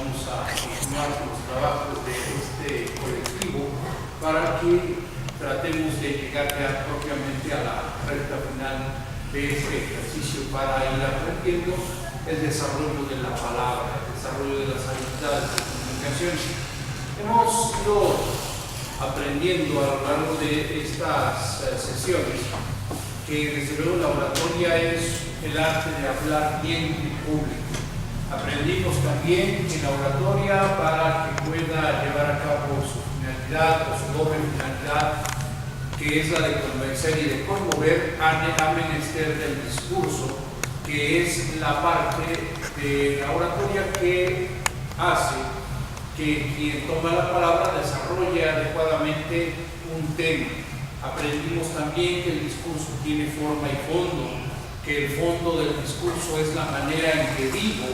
vamos a continuar con los trabajos de este colectivo para que tratemos de llegar ya propiamente a la recta final de este ejercicio para ir aprendiendo el desarrollo de la palabra, el desarrollo de las habilidades de comunicación. Hemos ido aprendiendo a lo largo de estas sesiones que desde luego la oratoria es el arte de hablar bien en público. Aprendimos también que la oratoria, para que pueda llevar a cabo su finalidad o su doble finalidad, que es la de convencer y de conmover, ha menester del discurso, que es la parte de la oratoria que hace que quien toma la palabra desarrolle adecuadamente un tema. Aprendimos también que el discurso tiene forma y fondo, que el fondo del discurso es la manera en que digo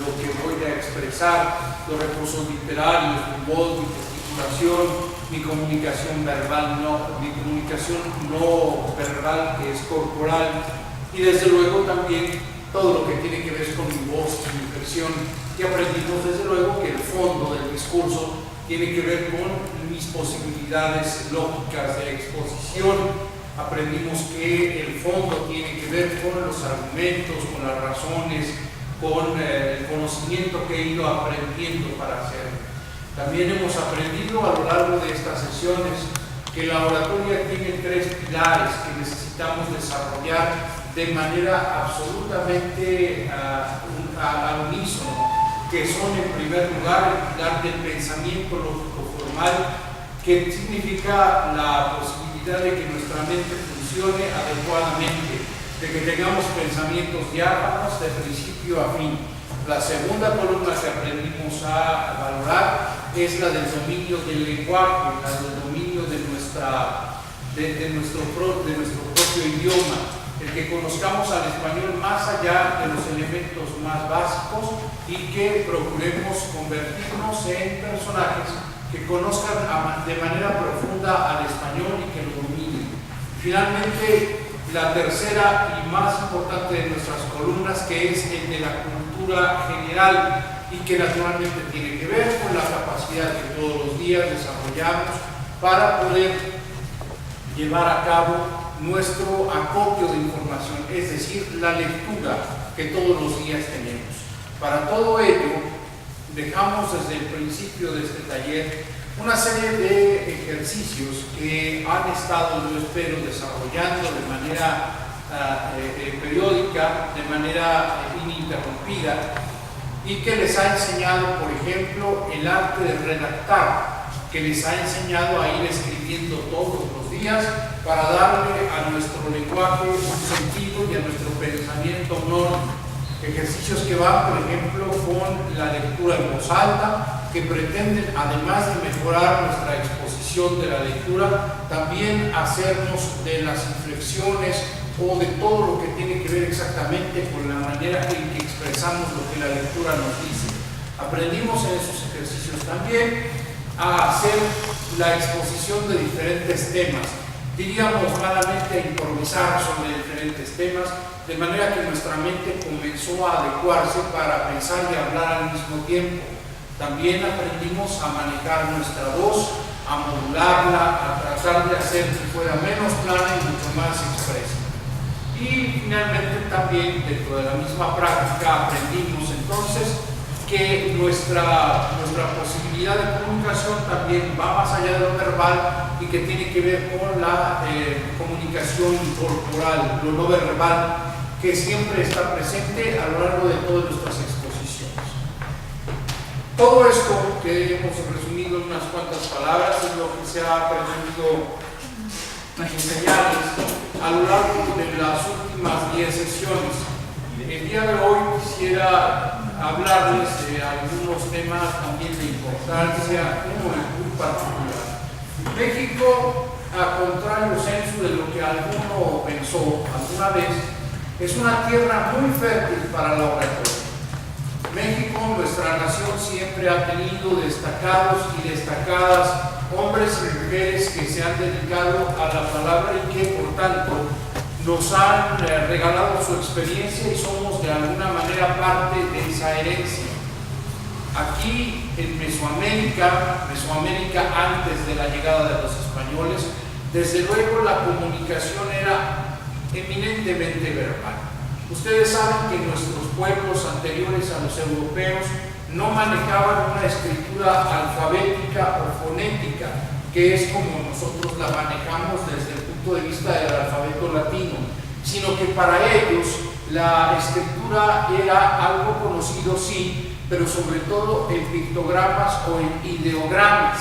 lo que voy a expresar, los recursos literarios, mi voz, mi gesticulación, mi comunicación verbal, mi comunicación no verbal, que es corporal, y desde luego también todo lo que tiene que ver con mi voz y mi expresión. Y aprendimos desde luego que el fondo del discurso tiene que ver con mis posibilidades lógicas de exposición. Aprendimos que el fondo tiene que ver con los argumentos, con las razones, con el conocimiento que he ido aprendiendo para hacerlo. También hemos aprendido a lo largo de estas sesiones que la oratoria tiene tres pilares que necesitamos desarrollar de manera absolutamente al unísono, que son en primer lugar el pilar del pensamiento lógico formal, que significa la posibilidad de que nuestra mente funcione adecuadamente, de que tengamos pensamientos diáfanos de principio a fin. La segunda columna que aprendimos a valorar es la del dominio del lenguaje, la del dominio de nuestro propio idioma, el que conozcamos al español más allá de los elementos más básicos y que procuremos convertirnos en personajes que conozcan de manera profunda al español y que lo dominen. Finalmente, la tercera y más importante de nuestras columnas, que es el de la cultura general y que naturalmente tiene que ver con la capacidad que todos los días desarrollamos para poder llevar a cabo nuestro acopio de información, es decir, la lectura que todos los días tenemos. Para todo ello, dejamos desde el principio de este taller una serie de ejercicios que han estado, yo espero, desarrollando de manera periódica, de manera ininterrumpida, y que les ha enseñado, por ejemplo, el arte de redactar, que les ha enseñado a ir escribiendo todos los días para darle a nuestro lenguaje un sentido y a nuestro pensamiento un orden. Ejercicios que van, por ejemplo, con la lectura en voz alta, que pretenden, además de mejorar nuestra exposición de la lectura, también hacernos de las inflexiones o de todo lo que tiene que ver exactamente con la manera en que expresamos lo que la lectura nos dice. Aprendimos en esos ejercicios también a hacer la exposición de diferentes temas. Diríamos malamente a improvisar sobre diferentes temas, de manera que nuestra mente comenzó a adecuarse para pensar y hablar al mismo tiempo. También aprendimos a manejar nuestra voz, a modularla, a tratar de hacer que fuera menos plana y mucho más expresa. Y finalmente también dentro de la misma práctica aprendimos entonces que nuestra posibilidad de comunicación también va más allá de lo verbal y que tiene que ver con la comunicación corporal, lo no verbal, que siempre está presente a lo largo de todas nuestras exposiciones. Todo esto que hemos resumido en unas cuantas palabras es lo que se ha pretendido enseñarles a lo largo de las últimas 10 sesiones. El día de hoy quisiera hablarles de algunos temas también de importancia, uno muy particular. México, a contrario censo de lo que alguno pensó alguna vez, es una tierra muy fértil para la oratoria. México, nuestra nación, siempre ha tenido destacados y destacadas hombres y mujeres que se han dedicado a la palabra y que, por tanto, nos han regalado su experiencia y somos de alguna manera parte de esa herencia. Aquí y en Mesoamérica antes de la llegada de los españoles, desde luego la comunicación era eminentemente verbal. Ustedes saben que nuestros pueblos anteriores a los europeos no manejaban una escritura alfabética o fonética, que es como nosotros la manejamos desde el punto de vista del alfabeto latino, sino que para ellos la escritura era algo conocido, sí, pero sobre todo en pictogramas o en ideogramas.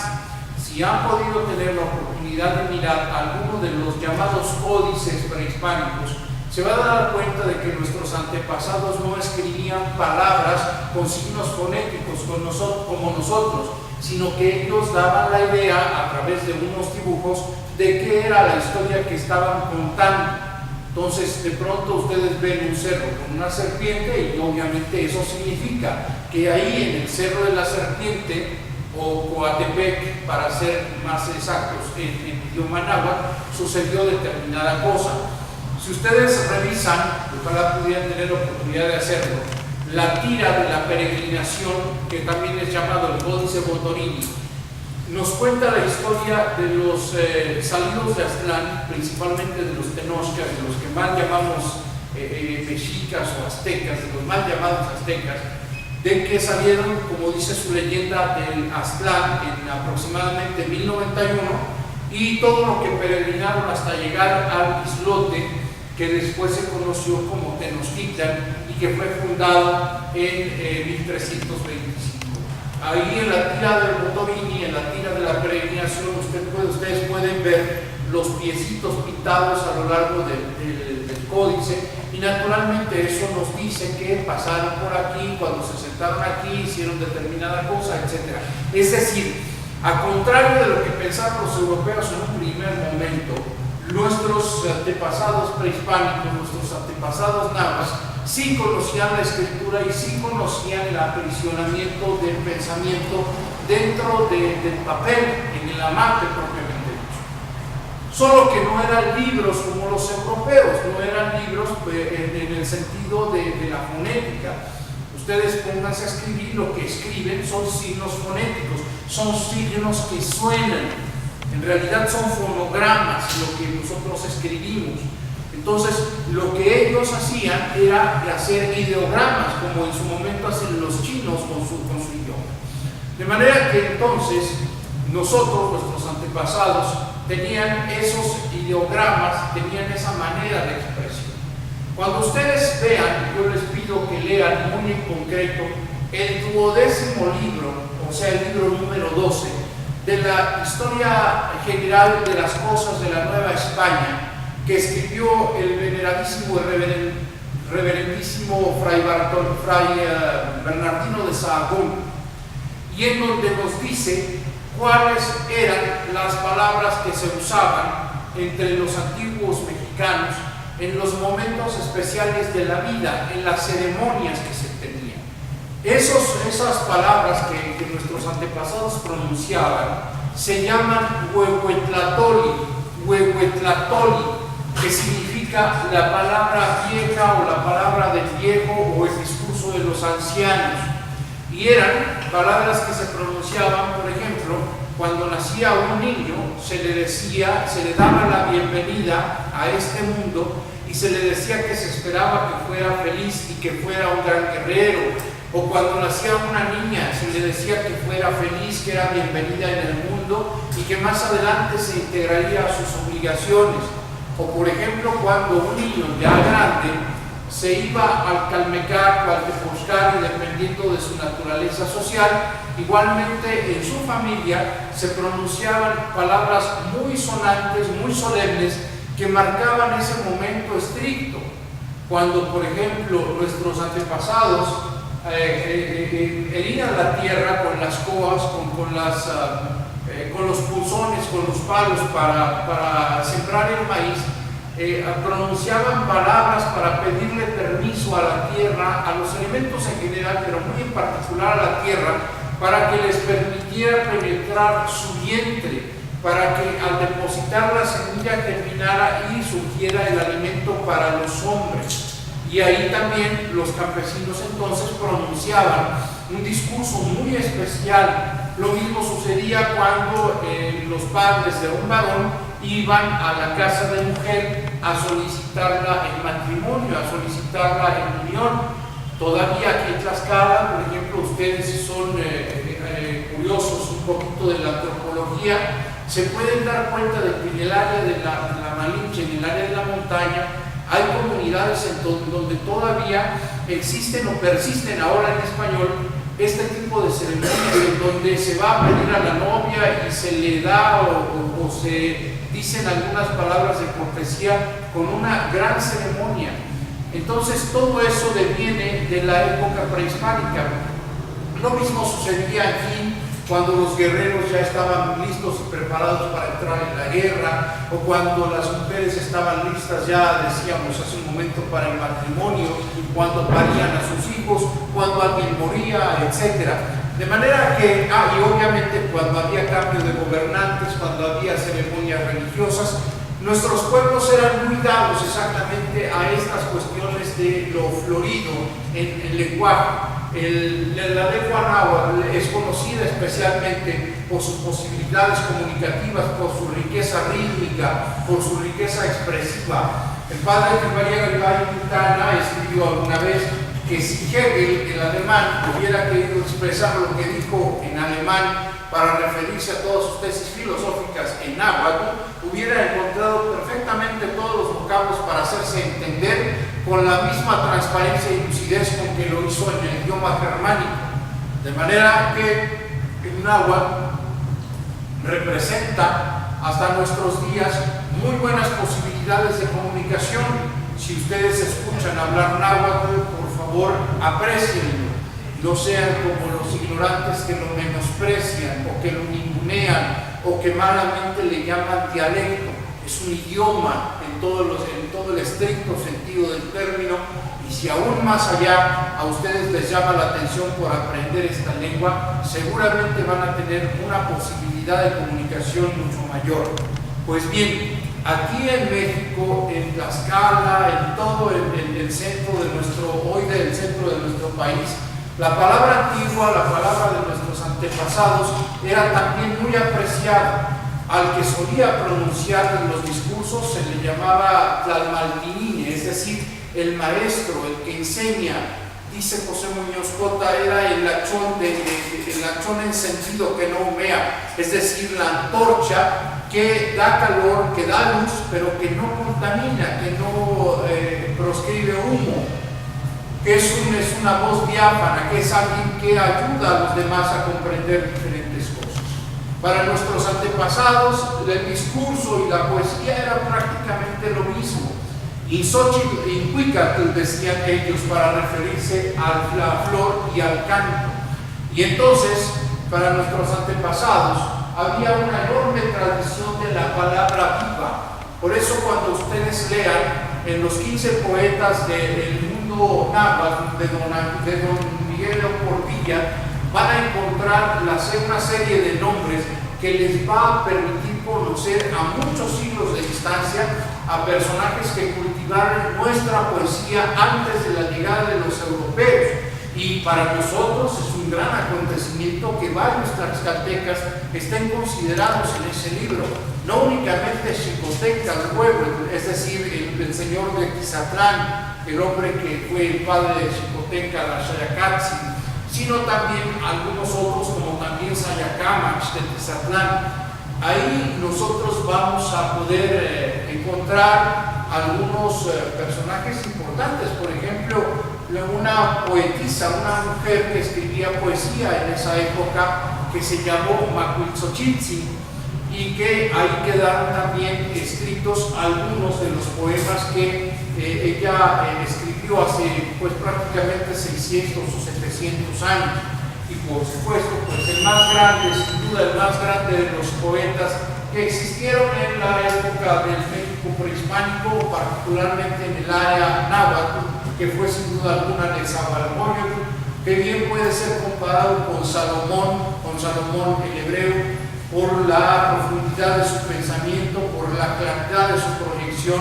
Si han podido tener la oportunidad de mirar alguno de los llamados códices prehispánicos, se van a dar cuenta de que nuestros antepasados no escribían palabras con signos fonéticos como nosotros, sino que ellos daban la idea a través de unos dibujos de qué era la historia que estaban contando. Entonces, de pronto ustedes ven un cerro con una serpiente y obviamente eso significa que ahí en el Cerro de la Serpiente, o Coatepec, para ser más exactos en idioma náhuatl, sucedió determinada cosa. Si ustedes revisan, ojalá pudieran tener la oportunidad de hacerlo, la tira de la peregrinación, que también es llamado el Códice Botorini, nos cuenta la historia de los salidos de Aztlán, principalmente de los Tenochtitlan, de los que más llamamos mexicas o aztecas, de los más llamados aztecas, de que salieron, como dice su leyenda, del Aztlán en aproximadamente 1091, y todo lo que peregrinaron hasta llegar al islote que después se conoció como Tenochtitlan y que fue fundado en 1325. Ahí en la tira del Botorini, en la tira de la peregrinación, ustedes pueden ver los piecitos pintados a lo largo del códice, y naturalmente eso nos dice que pasaron por aquí, cuando se sentaron aquí, hicieron determinada cosa, etc. Es decir, a contrario de lo que pensaron los europeos en un primer momento, nuestros antepasados prehispánicos, nuestros antepasados náhuatl, sí conocían la escritura y sí conocían el aprisionamiento del pensamiento dentro del papel, en el amate propiamente dicho. Solo que no eran libros como los europeos, no eran libros en el sentido de la fonética. Ustedes pónganse a escribir, lo que escriben son signos fonéticos, son signos que suenan. En realidad son fonogramas lo que nosotros escribimos. Entonces, lo que ellos hacían era hacer ideogramas, como en su momento hacen los chinos con su idioma. De manera que entonces, nosotros, nuestros antepasados, tenían esos ideogramas, tenían esa manera de expresión. Cuando ustedes vean, yo les pido que lean muy en concreto el 12º libro, o sea, el libro número 12, de la historia general de las cosas de la Nueva España, que escribió el veneradísimo y reverendísimo Fray Bernardino de Sahagún, y en donde nos dice cuáles eran las palabras que se usaban entre los antiguos mexicanos en los momentos especiales de la vida, en las ceremonias que se tenían. Esas palabras que nuestros antepasados pronunciaban se llaman huehuetlatoli, que significa la palabra vieja o la palabra del viejo o el discurso de los ancianos. Y eran palabras que se pronunciaban, por ejemplo, cuando nacía un niño, se le daba la bienvenida a este mundo y se le decía que se esperaba que fuera feliz y que fuera un gran guerrero. O cuando nacía una niña, se le decía que fuera feliz, que era bienvenida en el mundo y que más adelante se integraría a sus obligaciones. O por ejemplo, cuando un niño ya grande se iba al Calmecac o al Tepoztlán, dependiendo de su naturaleza social, igualmente en su familia se pronunciaban palabras muy sonantes, muy solemnes, que marcaban ese momento estricto. Cuando, por ejemplo, nuestros antepasados herían la tierra con las coas, con los punzones, con los palos para sembrar el maíz, pronunciaban palabras para pedirle permiso a la tierra, a los elementos en general, pero muy en particular a la tierra, para que les permitiera penetrar su vientre, para que al depositar la semilla germinara y surgiera el alimento para los hombres. Y ahí también los campesinos entonces pronunciaban un discurso muy especial. Lo mismo sucedía cuando los padres de un varón iban a la casa de mujer a solicitarla en matrimonio, a solicitarla en unión. Todavía aquí en Tlaxcala, por ejemplo, ustedes si son curiosos un poquito de la antropología, se pueden dar cuenta de que en el área de la Malinche, en el área de la montaña, hay comunidades donde todavía existen o persisten ahora en español este tipo de ceremonias en donde se va a pedir a la novia y se le da o se dicen algunas palabras de cortesía con una gran ceremonia. Entonces todo eso deviene de la época prehispánica. Lo mismo sucedía aquí cuando los guerreros ya estaban listos y preparados para entrar en la guerra, o cuando las mujeres estaban listas, ya decíamos hace un momento, para el matrimonio, cuando parían a sus hijos, cuando alguien moría, etc. De manera que, y obviamente cuando había cambio de gobernantes, cuando había ceremonias religiosas, nuestros pueblos eran muy dados exactamente a estas cuestiones de lo florido en el lenguaje. La lengua náhuatl es conocida especialmente por sus posibilidades comunicativas, por su riqueza rítmica, por su riqueza expresiva. El padre de María Garibay Quintana escribió alguna vez que si Hegel, el alemán, hubiera querido expresar lo que dijo en alemán para referirse a todas sus tesis filosóficas en náhuatl, hubiera encontrado perfectamente todos los vocablos para hacerse entender con la misma transparencia y lucidez con que lo hizo en el idioma germánico. De manera que el náhuatl representa hasta nuestros días muy buenas posibilidades de comunicación. Si ustedes escuchan hablar náhuatl, por favor, aprecienlo. No sean como los ignorantes que lo menosprecian o que lo ningunean o que malamente le llaman dialecto. Es un idioma en todo el estricto sentido del término, y si aún más allá a ustedes les llama la atención por aprender esta lengua, seguramente van a tener una posibilidad de comunicación mucho mayor. Pues bien, aquí en México, en Tlaxcala, en todo el centro de del centro de nuestro país, la palabra antigua, la palabra de nuestros antepasados, era también muy apreciada. Al que solía pronunciar en los discursos se le llamaba tlalmaltinine, es decir, el maestro, el que enseña. Dice José Muñoz Cota, era el lachón encendido que no humea, es decir, la antorcha que da calor, que da luz, pero que no contamina, que no proscribe humo, que es una voz diáfana, que es alguien que ayuda a los demás a comprender diferentes cosas. Para nuestros antepasados, el discurso y la poesía era prácticamente lo mismo. Inxóchitl, Incuicatl, decían ellos para referirse a la flor y al canto. Y entonces, para nuestros antepasados, había una enorme tradición de la palabra viva. Por eso cuando ustedes lean en los 15 poetas del mundo náhuatl de don Miguel Portilla, van a encontrar una serie de nombres que les va a permitir conocer a muchos siglos de distancia a personajes que cultivaron nuestra poesía antes de la llegada de los europeos. Y para nosotros es un gran acontecimiento que varios tlaxcaltecas estén considerados en ese libro. No únicamente Xicotenca, el pueblo, es decir, el señor de Tizatlán, el hombre que fue el padre de Xicotenca, la Xayacatzi, sino también algunos otros como también Sayacamach de Tizatlán. Ahí nosotros vamos a poder encontrar algunos personajes importantes. Por ejemplo, una poetisa, una mujer que escribía poesía en esa época, que se llamó Macuiltzochitzi, y que ahí quedaron también escritos algunos de los poemas que ella escribió hace pues prácticamente 600 o 700 años. Y por supuesto, pues el más grande, sin duda el más grande de los poetas que existieron en la época del México prehispánico, particularmente en el área náhuatl, que fue sin duda alguna Nezahualcóyotl, que bien puede ser comparado con Salomón el hebreo, por la profundidad de su pensamiento, por la claridad de su proyección,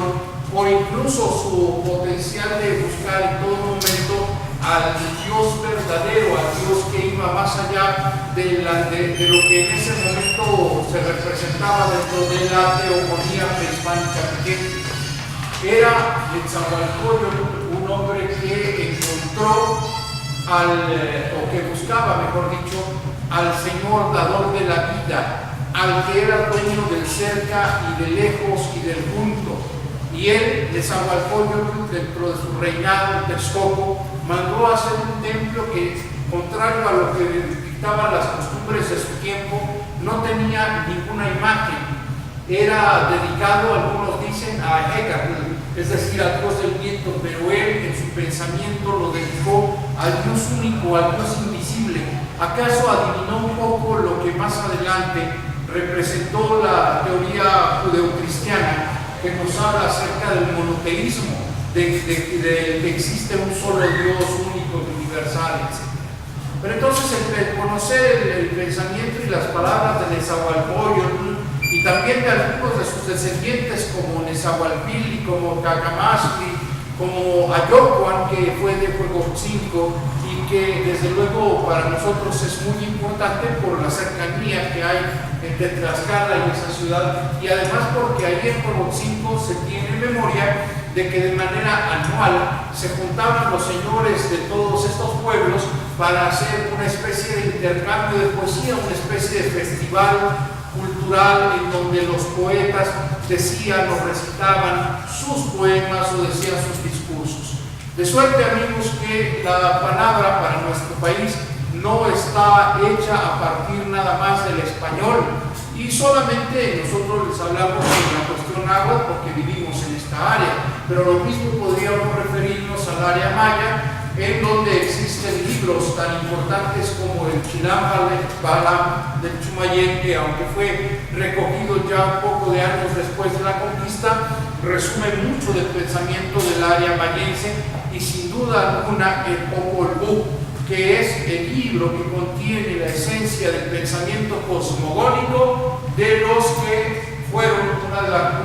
o incluso su potencial de buscar en todo momento al Dios verdadero, al Dios que iba más allá de lo que en ese momento se representaba dentro de la teogonía prehispánica vigente. Era Netzahualcóyotl un hombre que encontró o que buscaba, mejor dicho, al Señor dador de la vida, al que era dueño del cerca y del lejos y del junto. Y él, Netzahualcóyotl, dentro de su reinado en Texcoco, mandó a hacer un templo que, contrario a lo que dictaban las costumbres de su tiempo, no tenía ninguna imagen. Era dedicado, algunos dicen, a Hecatl, es decir, al Dios del viento, pero él en su pensamiento lo dedicó al Dios único, al Dios invisible. ¿Acaso adivinó un poco lo que más adelante representó la teoría judeocristiana, que nos habla acerca del monoteísmo, de que existe un solo Dios único, universal, etc.? Pero entonces, el conocer el pensamiento y las palabras de Netzahualcóyotl, y también de algunos de sus descendientes como Nezahualpilli, como Cacamaztli, como Ayocuan, que fue de Huejotzinco, y que desde luego para nosotros es muy importante por la cercanía que hay entre Tlaxcala y esa ciudad, y además porque ahí en Huejotzinco se tiene memoria de que de manera anual se juntaban los señores de todos estos pueblos para hacer una especie de intercambio de poesía, una especie de festival cultural en donde los poetas decían o recitaban sus poemas o decían sus discursos. De suerte, amigos, que la palabra para nuestro país no está hecha a partir nada más del español, y solamente nosotros les hablamos de la cuestión náhuatl porque vivimos en esta área, pero lo mismo podríamos referirnos al área maya, en donde existen libros tan importantes como el Chilam Balam del Chumayel, que aunque fue recogido ya un poco de años después de la conquista, resume mucho del pensamiento del área mayense, y sin duda alguna el Popol Vuh, que es el libro que contiene la esencia del pensamiento cosmogónico de los que fueron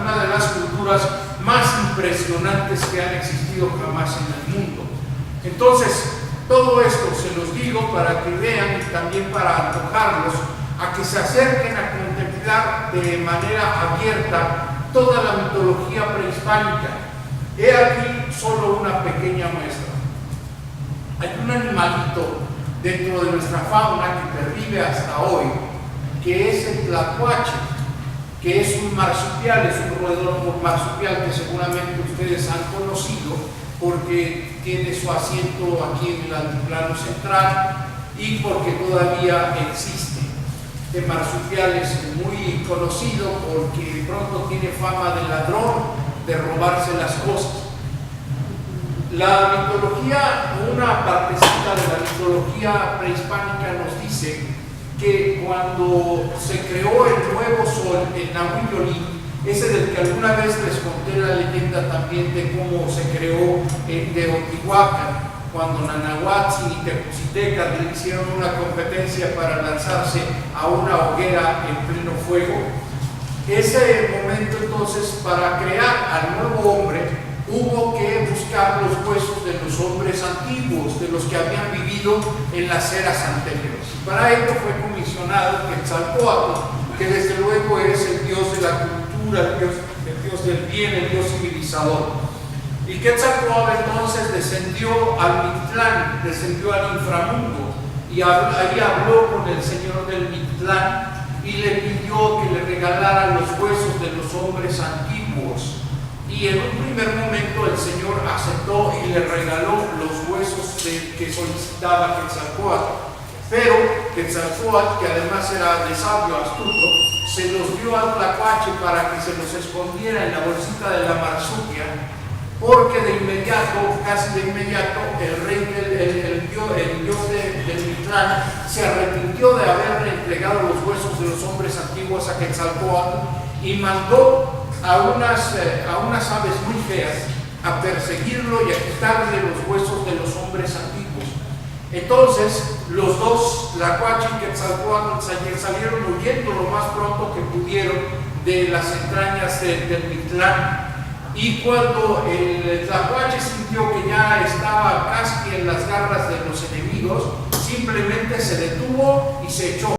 una de las culturas más impresionantes que han existido jamás en el mundo. Entonces, todo esto se los digo para que vean y también para antojarlos a que se acerquen a contemplar de manera abierta toda la mitología prehispánica. He aquí solo una pequeña muestra. Hay un animalito dentro de nuestra fauna que pervive hasta hoy, que es el tlacuache, que es un marsupial, es un roedor marsupial que seguramente ustedes han conocido porque tiene su asiento aquí en el altiplano central y porque todavía existe. Este marsupial es muy conocido porque pronto tiene fama de ladrón, de robarse las cosas. La mitología, una partecita de la mitología prehispánica nos dice que cuando se creó el nuevo sol, el Nahuillolín, ese del que alguna vez les conté la leyenda también de cómo se creó en Teotihuacán, cuando Nanahuatzin y Tepoziteca le hicieron una competencia para lanzarse a una hoguera en pleno fuego. Ese momento entonces, para crear al nuevo hombre, hubo que buscar los huesos de los hombres antiguos, de los que habían vivido en las eras anteriores. Y para ello fue comisionado Quetzalcóatl, que desde luego es el dios de la cultura, el dios del bien, el dios civilizador. Y Quetzalcóatl entonces descendió al Mictlán, descendió al inframundo, y ahí habló con el señor del Mictlán y le pidió que le regalara los huesos de los hombres antiguos. Y en un primer momento el Señor aceptó y le regaló los huesos que solicitaba Quetzalcóatl. Pero Quetzalcóatl, que además era de sabio astuto, se los dio al tlacuache para que se los escondiera en la bolsita de la marsupia, porque de inmediato, casi de inmediato, el rey, el dios del Mictlán, se arrepintió de haberle entregado los huesos de los hombres antiguos a Quetzalcóatl y mandó a unas aves muy feas a perseguirlo y a quitarle los huesos de los hombres antiguos. Entonces los dos, Tlacuache y Quetzalcóatl, salieron huyendo lo más pronto que pudieron de las entrañas del Mictlán, Y cuando el tlacuache sintió que ya estaba casi en las garras de los enemigos, simplemente se detuvo y se echó.